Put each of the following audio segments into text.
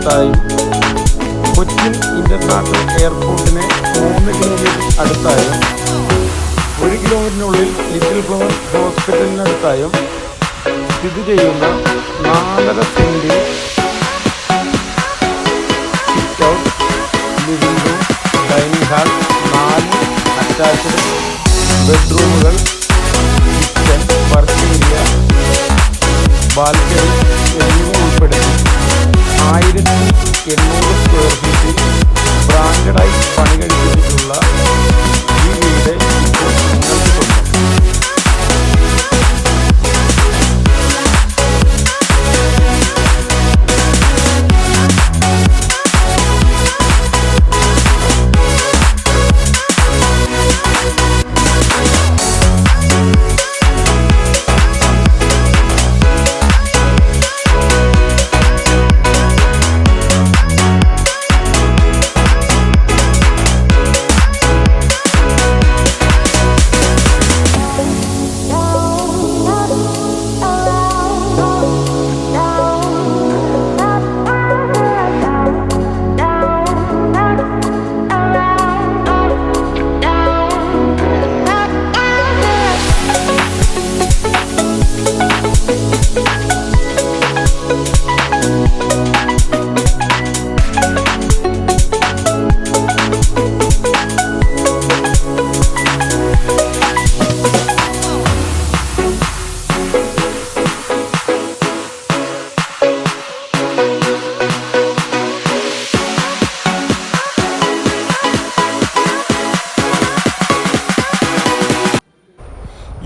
അടുത്തായും Cochin international എയർപോർട്ടിന് 3 kilometre അടുത്തായും 1 കിലോമീറ്ററിനുള്ളിൽ ലിറ്റിൽ ഫ്ലവർ ഹോസ്പിറ്റലിനടുത്തായും സ്ഥിതി ചെയ്യുന്ന 4.5 സെൻറ്റിൽ sit out, living room, dining hall, 4 attached ബെഡ്റൂമുകൾ, കിച്ചൺ, വർക്കിംഗ് ഏരിയ, ബാൽക്കണി എന്നിവ ഉൾപ്പെടുത്തി 1800 സ്ക്വയർ ഫീറ്റിൽ ബ്രാൻഡഡായി പണി കഴിപ്പിച്ചിട്ടുള്ള ഈ വീട് ഇപ്പോൾ നിങ്ങൾക്ക് സ്വന്തം.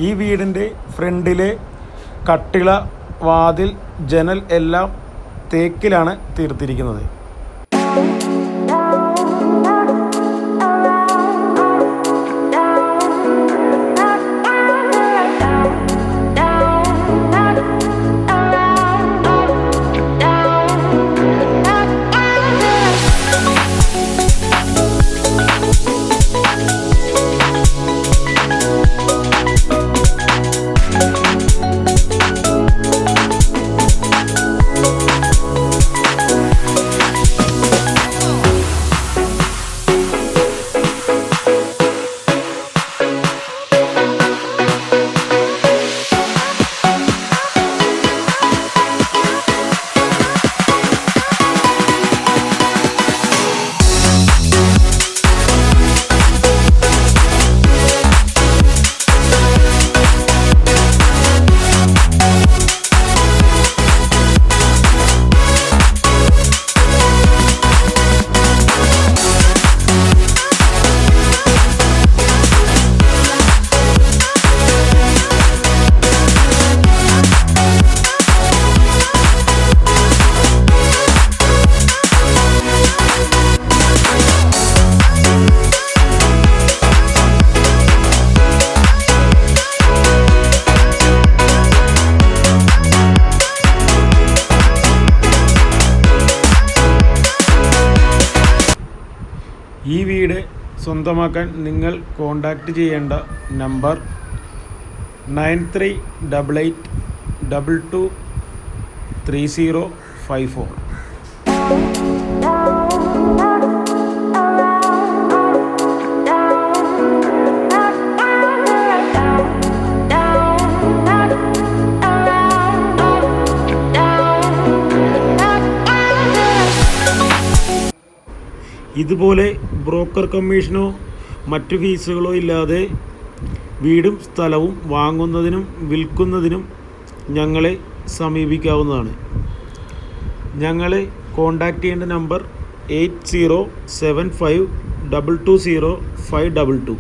ഈ വീടിൻ്റെ ഫ്രണ്ടിലെ കട്ടിള, വാതിൽ, ജനൽ എല്ലാം തേക്കിലാണ് തീർത്തിരിക്കുന്നത്. ഈ വീട് സ്വന്തമാക്കാൻ നിങ്ങൾ കോൺടാക്റ്റ് ചെയ്യേണ്ട നമ്പർ 9388223054. ഇതുപോലെ ബ്രോക്കർ കമ്മീഷനോ മറ്റു ഫീസുകളോ ഇല്ലാതെ വീടും സ്ഥലവും വാങ്ങുന്നതിനും വിൽക്കുന്നതിനും ഞങ്ങളെ സമീപിക്കാവുന്നതാണ്. ഞങ്ങളെ കോൺടാക്റ്റ് ചെയ്യേണ്ട നമ്പർ 8075220522.